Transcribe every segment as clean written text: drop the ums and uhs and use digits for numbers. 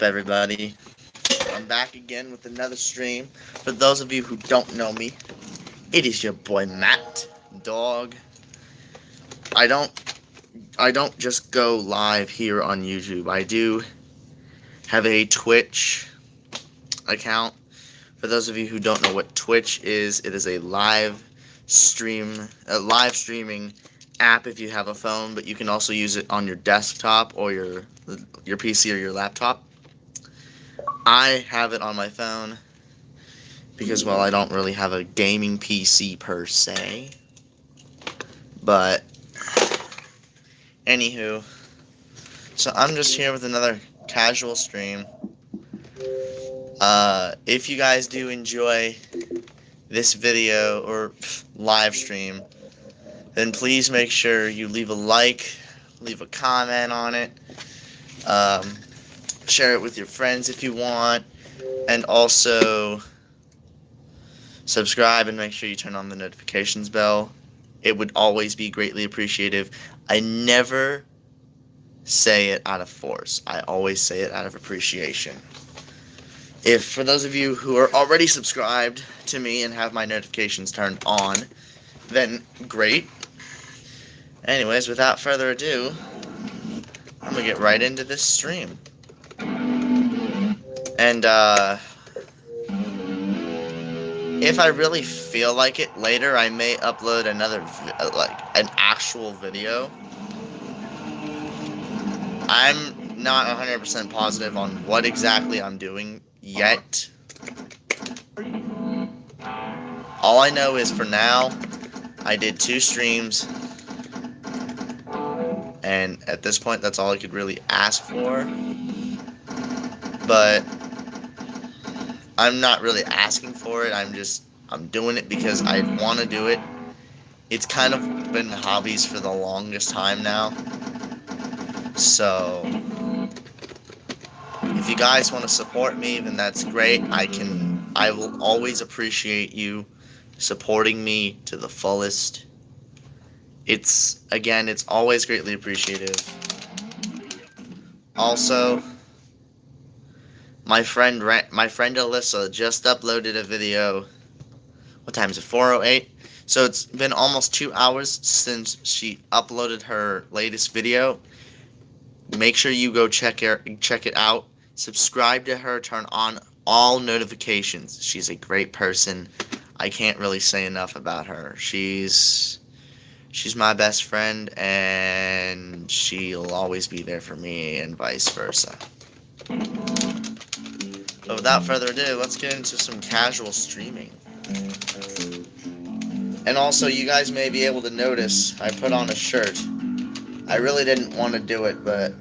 everybody? I'm back again with another stream. For those of you who don't know me, it is your boy Matt Dog. I don't just go live here on YouTube. I do have a Twitch account. For those of you who don't know what Twitch is, it is a live streaming app if you have a phone, but you can also use it on your desktop or your PC or your laptop. I have it on my phone because, well, I don't really have a gaming PC per se. But, anywho, so I'm just here with another casual stream. If you guys do enjoy this video or live stream, then please make sure you leave a like, leave a comment on it, share it with your friends if you want, and also subscribe and make sure you turn on the notifications bell. It would always be greatly appreciated. I never say it out of force. I always say it out of appreciation. If, for those of you who are already subscribed to me and have my notifications turned on, then great. Anyways, without further ado, I'm gonna get right into this stream. And, if I really feel like it later, I may upload another, an actual video. I'm not 100% positive on what exactly I'm doing yet. All I know is for now, I did 2 streams. And at this point, that's all I could really ask for. But I'm not really asking for it. I'm doing it because I want to do it. It's kind of been hobbies for the longest time now. So if you guys want to support me, then that's great. I will always appreciate you supporting me to the fullest. It's always greatly appreciated. Also, my friend Alyssa just uploaded a video. What time is it? 4:08. So it's been almost 2 hours since she uploaded her latest video. Make sure you go check it out. Subscribe to her. Turn on all notifications. She's a great person. I can't really say enough about her. She's my best friend, and she'll always be there for me, and vice versa. But without further ado, let's get into some casual streaming. And also, you guys may be able to notice I put on a shirt. I really didn't want to do it, but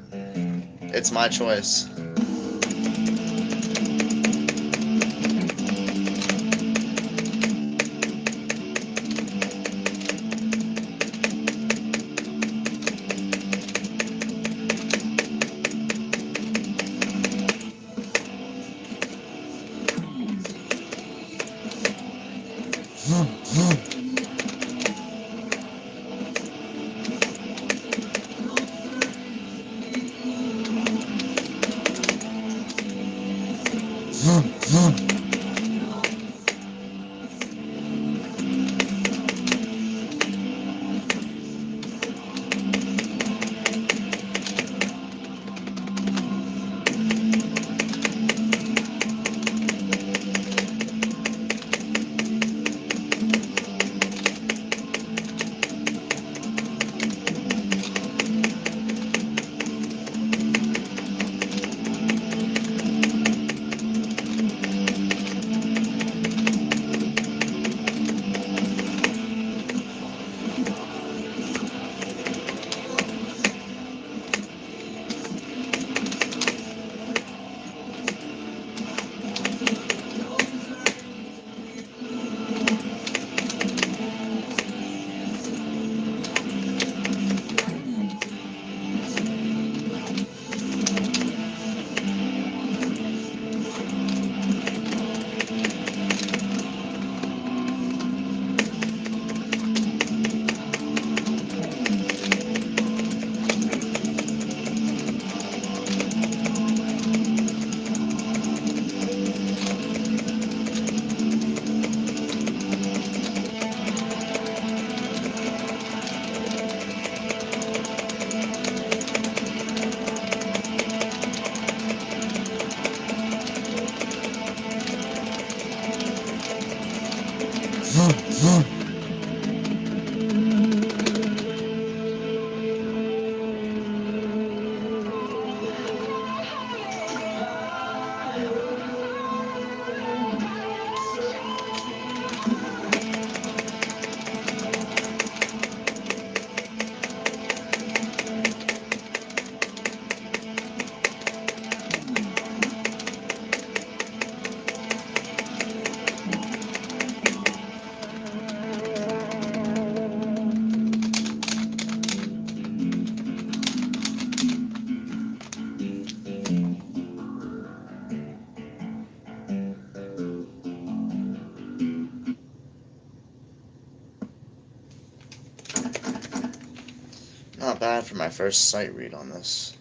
it's my choice. Not bad for my first sight read on this.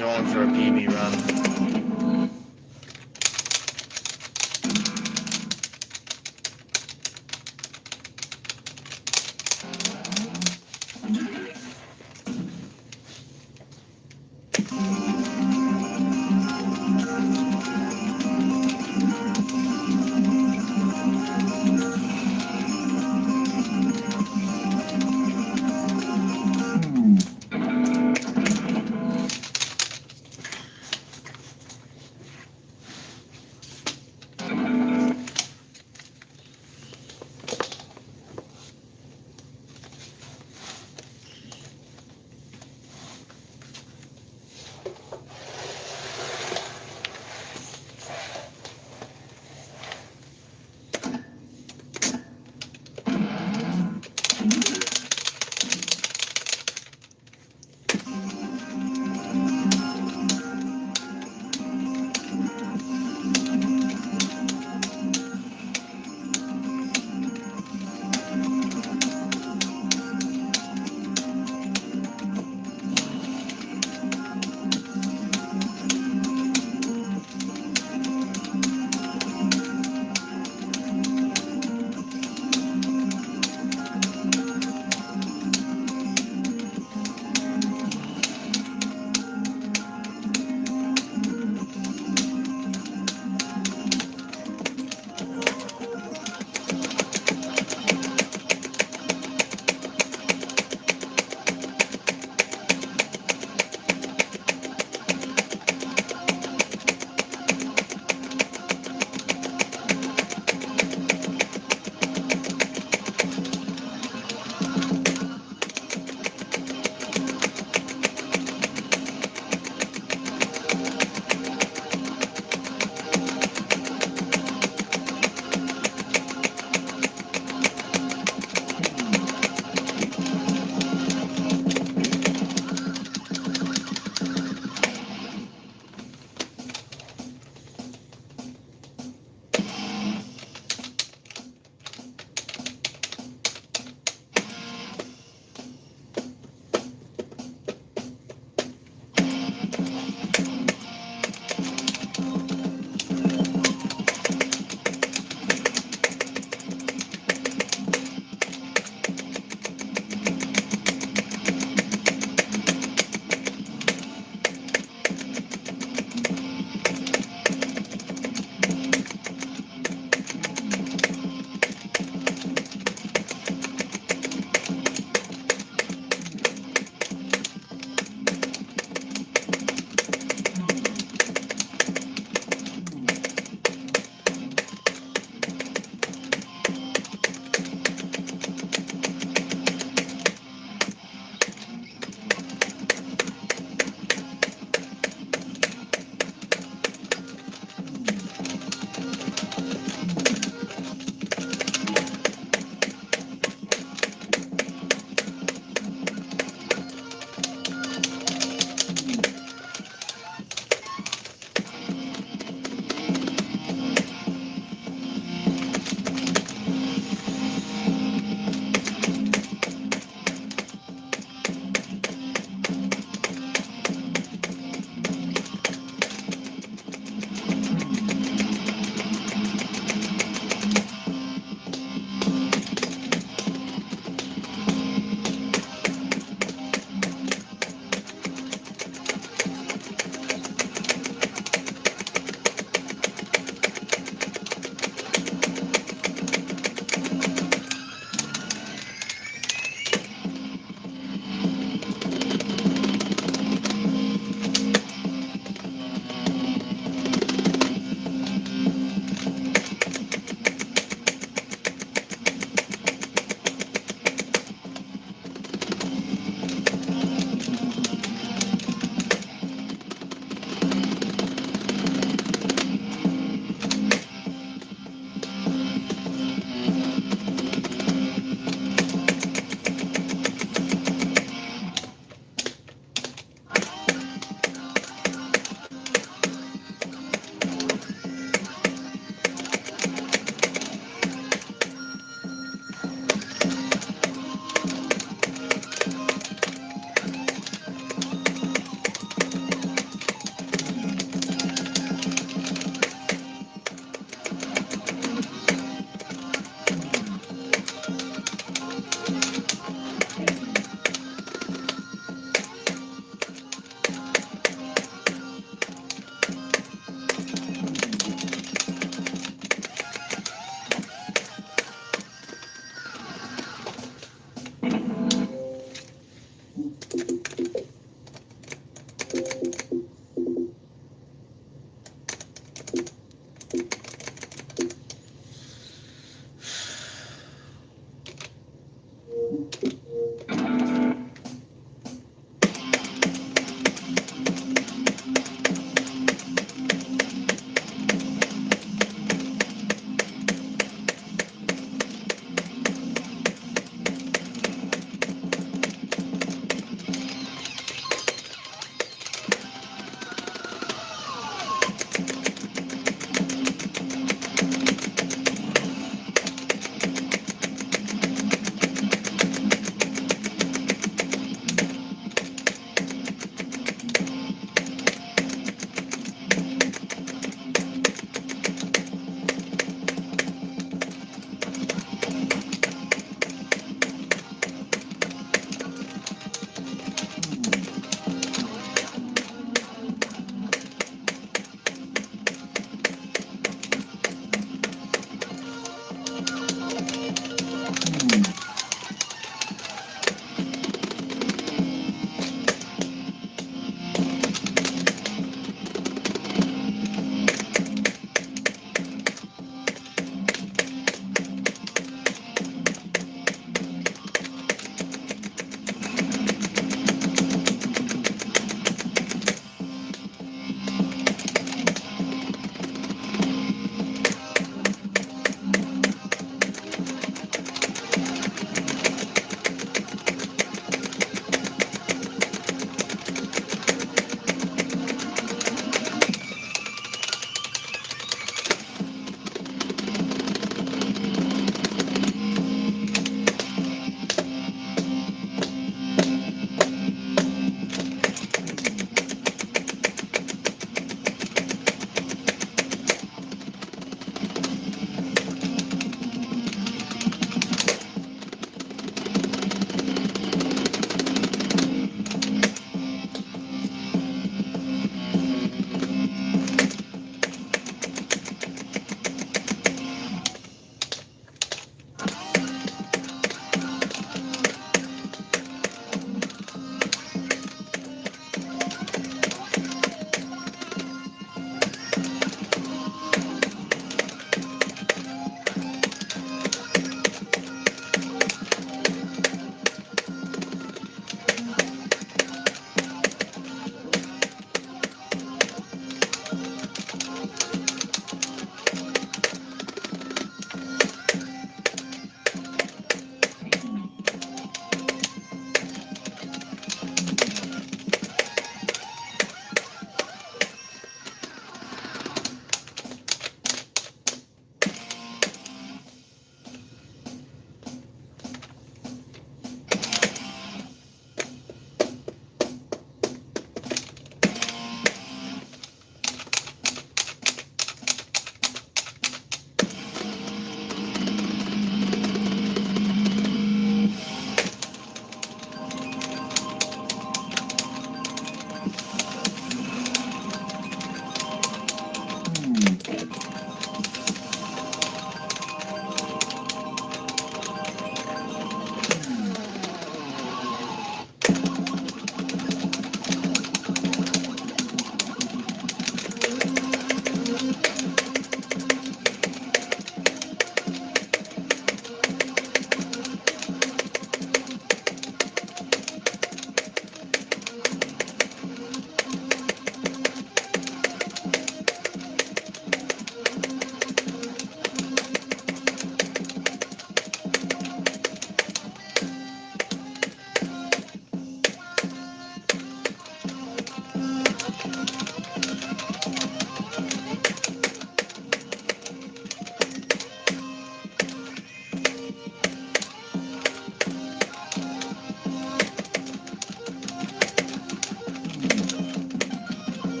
going for a PB run.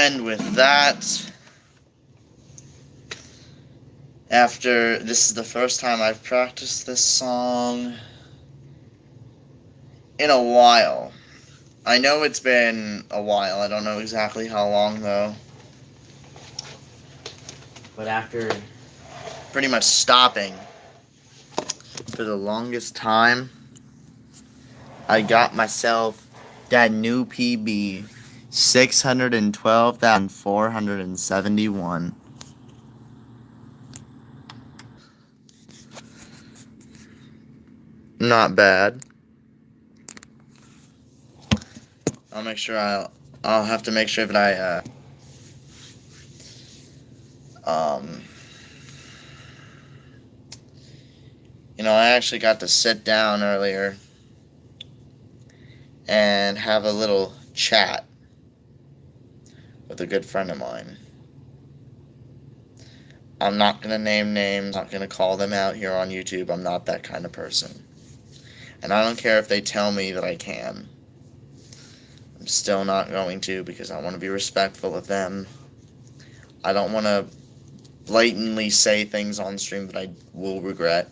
And with that, this is the first time I've practiced this song in a while. I know it's been a while. I don't know exactly how long, though. But after pretty much stopping for the longest time, I got myself that new PB, 612,471. Not bad. I'll have to make sure that I I actually got to sit down earlier and have a little chat with a good friend of mine. I'm not going to name names, I'm not going to call them out here on YouTube. I'm not that kind of person. And I don't care if they tell me that I can. I'm still not going to, because I want to be respectful of them. I don't want to blatantly say things on stream that I will regret.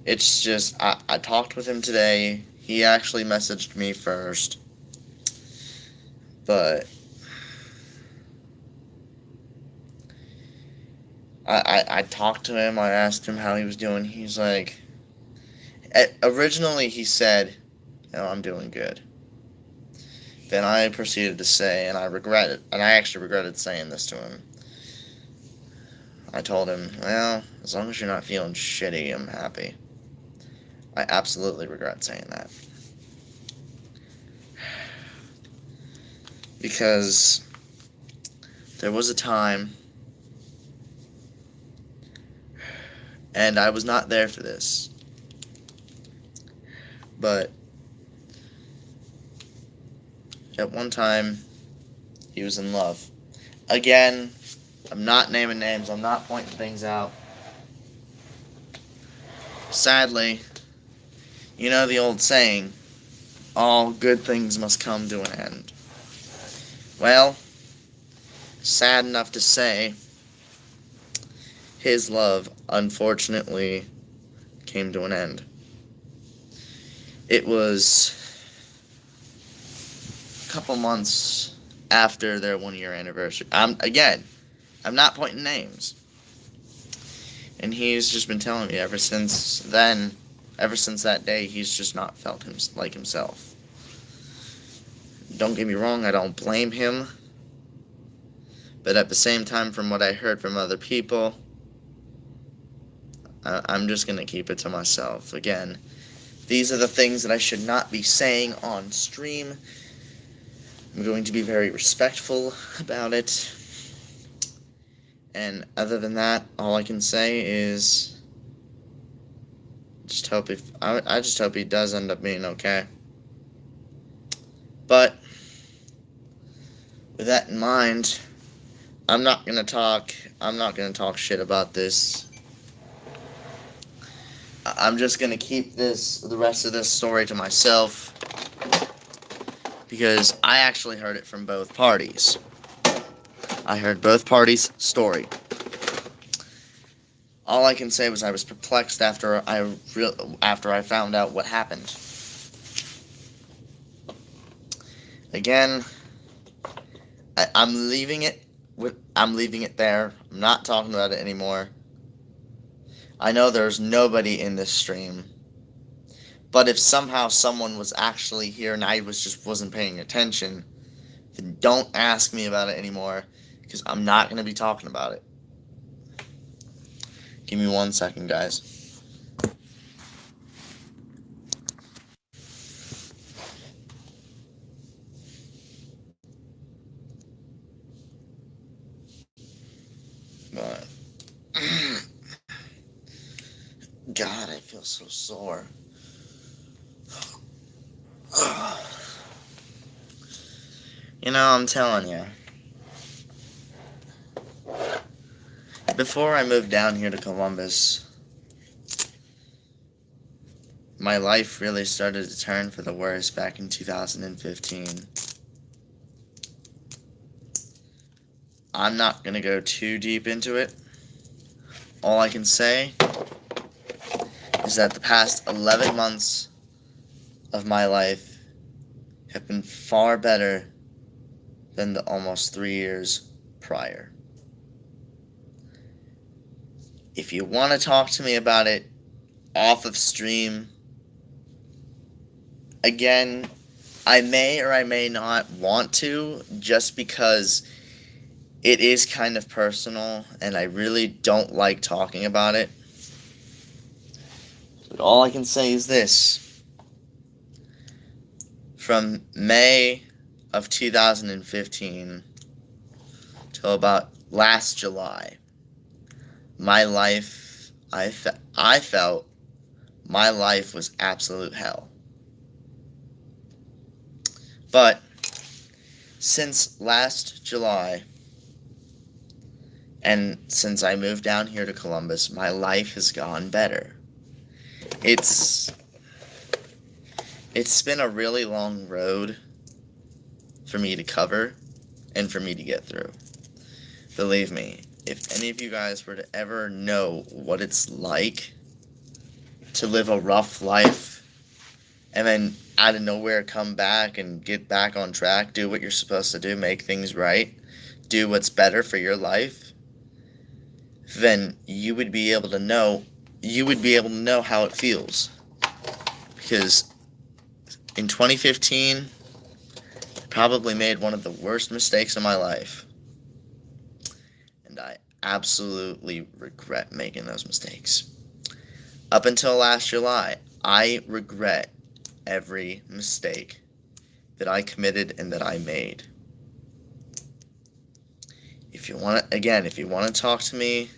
It's just, I talked with him today. He actually messaged me first. But I talked to him. I asked him how he was doing. He's like, originally he said, I'm doing good. Then I proceeded to say, and I actually regretted saying this to him. I told him, well, as long as you're not feeling shitty, I'm happy. I absolutely regret saying that. Because there was a time, and I was not there for this, but at one time, he was in love. Again, I'm not naming names, I'm not pointing things out. Sadly, you know the old saying, all good things must come to an end. Well, sad enough to say, his love, unfortunately, came to an end. It was a couple months after their 1-year anniversary. I'm not pointing names. And he's just been telling me ever since that day, he's just not felt like himself. Don't get me wrong, I don't blame him. But at the same time, from what I heard from other people, I'm just going to keep it to myself. Again, these are the things that I should not be saying on stream. I'm going to be very respectful about it. And other than that, all I can say is I just hope he does end up being okay. But with that in mind, I'm not gonna talk shit about this. I'm just gonna keep the rest of this story to myself, because I actually heard it from both parties. I heard both parties' story. All I can say was I was perplexed after I found out what happened. Again, I'm leaving it there. I'm not talking about it anymore. I know there's nobody in this stream, but if somehow someone was actually here and I wasn't paying attention, then don't ask me about it anymore, because I'm not going to be talking about it. Give me 1 second, guys. But God, I feel so sore. I'm telling you. Before I moved down here to Columbus, my life really started to turn for the worse back in 2015. I'm not going to go too deep into it. All I can say is that the past 11 months of my life have been far better than the almost 3 years prior. If you want to talk to me about it off of stream, again, I may or I may not want to, just because it is kind of personal and I really don't like talking about it. But all I can say is this. From May of 2015 till about last July, my life, I felt my life was absolute hell. But since last July, and since I moved down here to Columbus, my life has gone better. It's been a really long road for me to cover and for me to get through. Believe me, if any of you guys were to ever know what it's like to live a rough life and then out of nowhere come back and get back on track, do what you're supposed to do, make things right, do what's better for your life, then you would be able to know how it feels. Because in 2015, I probably made one of the worst mistakes of my life. And I absolutely regret making those mistakes. Up until last July, I regret every mistake that I committed and that I made. If you want to talk to me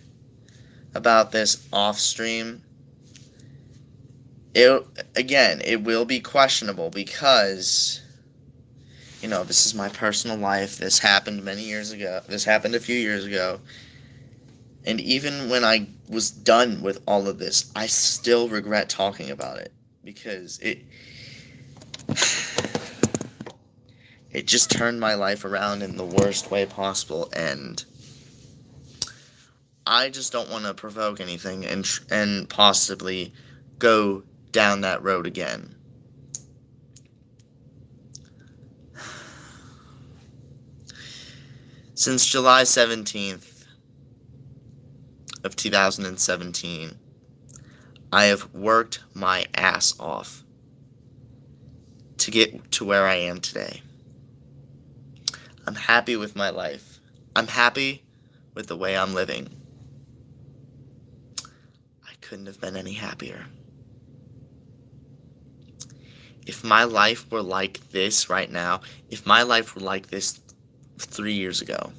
about this off stream, it will be questionable because, this is my personal life. This happened many years ago. This happened a few years ago. And even when I was done with all of this, I still regret talking about it because it just turned my life around in the worst way possible, and I just don't want to provoke anything and possibly go down that road again. Since July 17th of 2017, I have worked my ass off to get to where I am today. I'm happy with my life. I'm happy with the way I'm living. I couldn't have been any happier. If my life were like this right now, if my life were like this 3 years ago,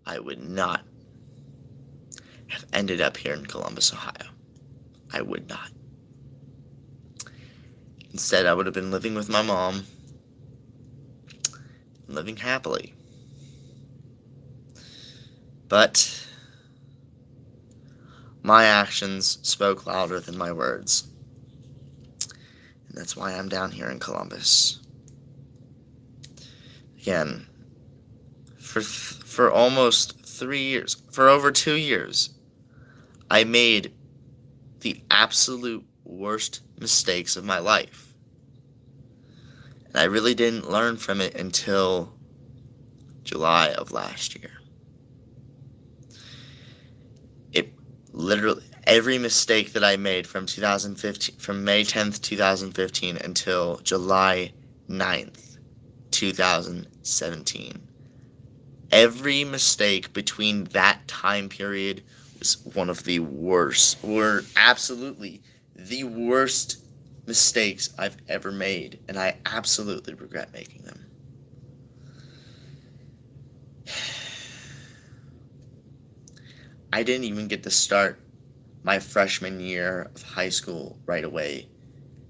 I would not have ended up here in Columbus, Ohio. I would not. Instead, I would have been living with my mom, living happily. But my actions spoke louder than my words. And that's why I'm down here in Columbus. Again, for almost 3 years, for over 2 years, I made the absolute worst mistakes of my life. And I really didn't learn from it until July of last year. Literally every mistake that I made from May 10th, 2015 until July 9th, 2017. Every mistake between that time period was one of the worst, or absolutely the worst mistakes I've ever made, and I absolutely regret making them. I didn't even get to start my freshman year of high school right away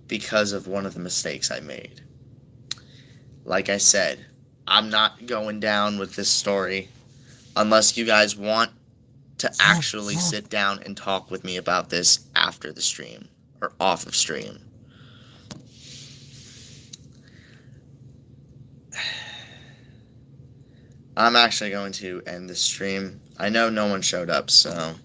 because of one of the mistakes I made. Like I said, I'm not going down with this story unless you guys want to actually sit down and talk with me about this after the stream or off of stream. I'm actually going to end the stream. I know no one showed up, so